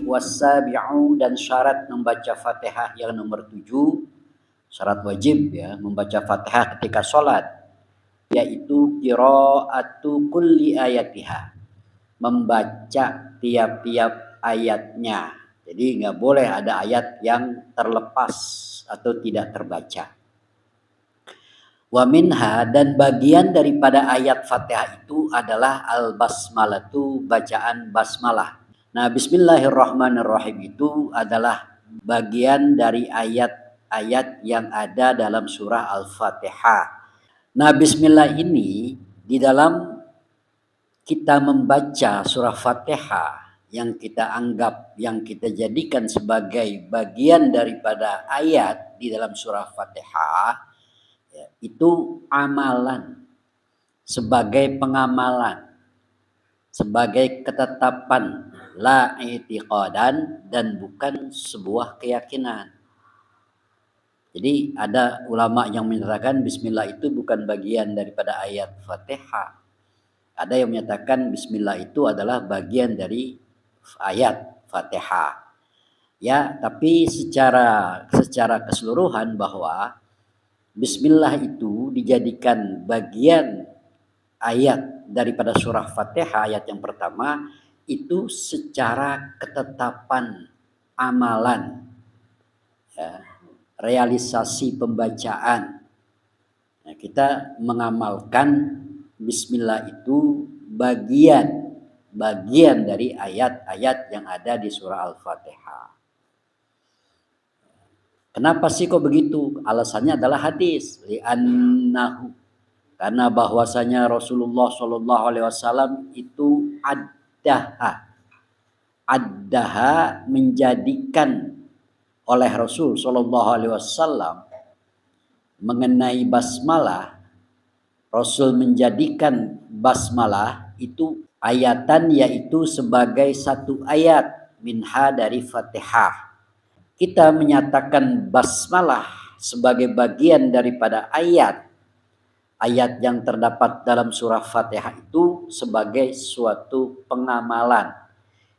wasabi'u, dan syarat membaca Fatihah yang nomor 7, syarat wajib ya membaca Fatihah ketika sholat, yaitu qiraatu kulli ayatiha, membaca tiap-tiap ayatnya. Jadi nggak boleh ada ayat yang terlepas atau tidak terbaca. Wa minha, dan bagian daripada ayat Fatihah itu adalah al-basmalatu, bacaan basmalah. Nah, bismillahirrahmanirrahim itu adalah bagian dari ayat-ayat yang ada dalam surah Al-Fatihah. Nah, bismillah ini di dalam kita membaca surah Fatihah yang kita anggap, yang kita jadikan sebagai bagian daripada ayat di dalam surah Fatihah, ya, itu amalan, sebagai pengamalan, sebagai ketetapan, la i'tiqadan, dan bukan sebuah keyakinan. Jadi ada ulama yang menyatakan bismillah itu bukan bagian daripada ayat Fatihah. Ada yang menyatakan bismillah itu adalah bagian dari ayat Fatihah. Ya, tapi secara keseluruhan bahwa bismillah itu dijadikan bagian ayat daripada surah Fatihah, ayat yang pertama itu secara ketetapan amalan, ya, realisasi pembacaan. Nah, kita mengamalkan bismillah itu bagian dari ayat-ayat yang ada di surah Al-Fatihah. Kenapa sih kok begitu? Alasannya adalah hadis, li'annahu, karena bahwasanya Rasulullah Shallallahu Alaihi Wasallam itu addaha, menjadikan oleh Rasul Shallallahu Alaihi Wasallam mengenai basmalah. Rasul menjadikan basmalah itu ayatan, yaitu sebagai satu ayat minha dari Fatihah. Kita menyatakan basmalah sebagai bagian daripada ayat yang terdapat dalam surah Fatihah itu sebagai suatu pengamalan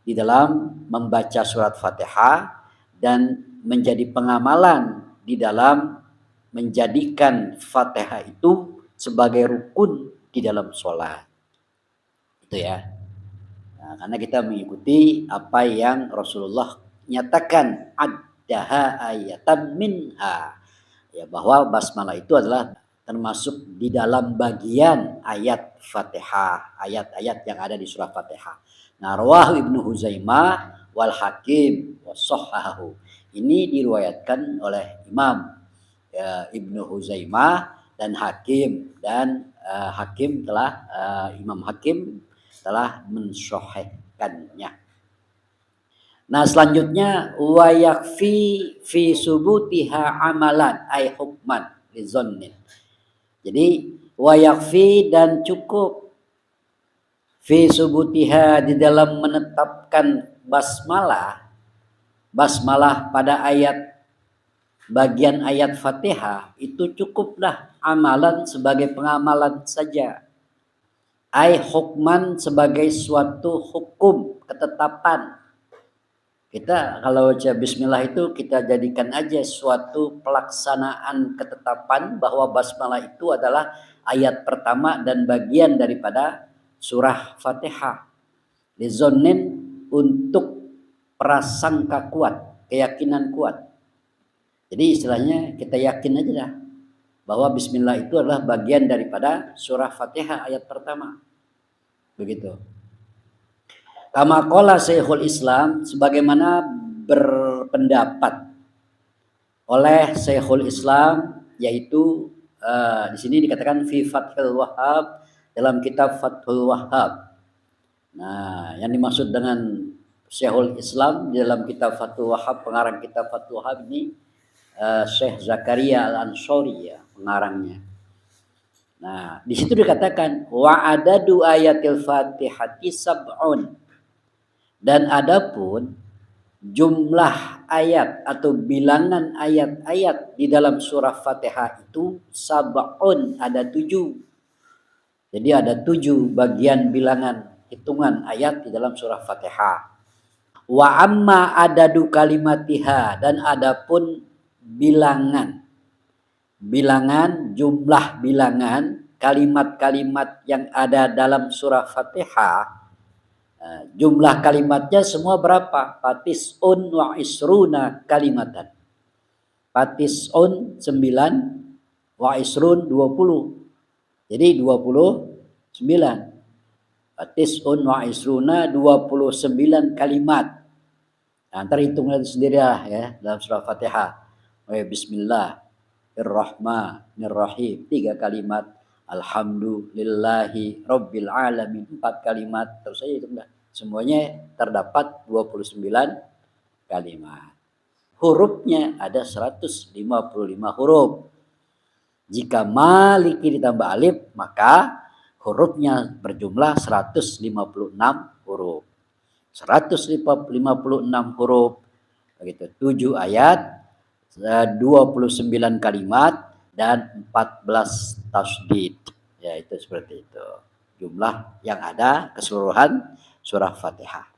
di dalam membaca surat Fatihah, dan menjadi pengamalan di dalam menjadikan Fatihah itu sebagai rukun di dalam sholat. Itu ya. Nah, karena kita mengikuti apa yang Rasulullah nyatakan, addaha ayatan minha, ya, bahwa basmalah itu adalah termasuk di dalam bagian ayat Fatihah, ayat-ayat yang ada di surah Fatihah. Nah, rawahu Ibnu Huzaimah wal Hakim wa sahhahu. Ini diriwayatkan oleh Imam Ibnu Huzaimah dan Hakim, dan Imam Hakim telah mensahihkannya. Nah, selanjutnya wa yakfi fi subutiha amalan ay hukman li zannin. Jadi wa yakfi, dan cukup, fi subutiha, di dalam menetapkan basmalah pada bagian ayat Fatihah itu cukuplah amalan, sebagai pengamalan saja. Ai hukman, sebagai suatu hukum, ketetapan. Kita kalau baca bismillah itu kita jadikan aja suatu pelaksanaan ketetapan bahwa basmalah itu adalah ayat pertama dan bagian daripada surah Fatihah. Lizonin, untuk prasangka kuat, keyakinan kuat. Jadi istilahnya kita yakin aja dah bahwa bismillah itu adalah bagian daripada surah Fatihah ayat pertama. Begitu. Kama qala Syekhul Islam, sebagaimana berpendapat oleh Syekhul Islam, yaitu di sini dikatakan fi Fathul Wahhab, dalam kitab Fathul Wahhab. Nah, yang dimaksud dengan Syekhul Islam di dalam kitab Fathul Wahhab, pengarang kitab Fathul Wahhab ini Syekh Zakaria Al-Ansori, ya, pengarangnya. Nah, di situ dikatakan wa adadu ayatil Fatihati sab'un, dan adapun jumlah ayat atau bilangan ayat-ayat di dalam surah Fatihah itu sab'un, ada 7. Jadi ada 7 bagian bilangan hitungan ayat di dalam surah Fatihah. Wa amma adadu kalimatiha, dan adapun bilangan jumlah bilangan kalimat-kalimat yang ada dalam surah Fatihah, jumlah kalimatnya semua berapa? Fatis'un wa isruna kalimatan. Fatis'un 9, wa isrun 20. Jadi 29. Fatis'un wa isruna 29 kalimat. Nah, ntar hitung sendiri lah ya dalam surah Fatihah. Bismillahirrahmanirrahim 3 kalimat. Alhamdulillahi Rabbil Alamin 4 kalimat. Terus saja hitung dah. Semuanya terdapat 29 kalimat. Hurufnya ada 155 huruf. Jika maliki ditambah alif, maka hurufnya berjumlah 156 huruf. 156 huruf, begitu, 7 ayat, 29 kalimat, dan 14 tasdid. Ya, itu seperti itu. Jumlah yang ada keseluruhan surah Fatihah.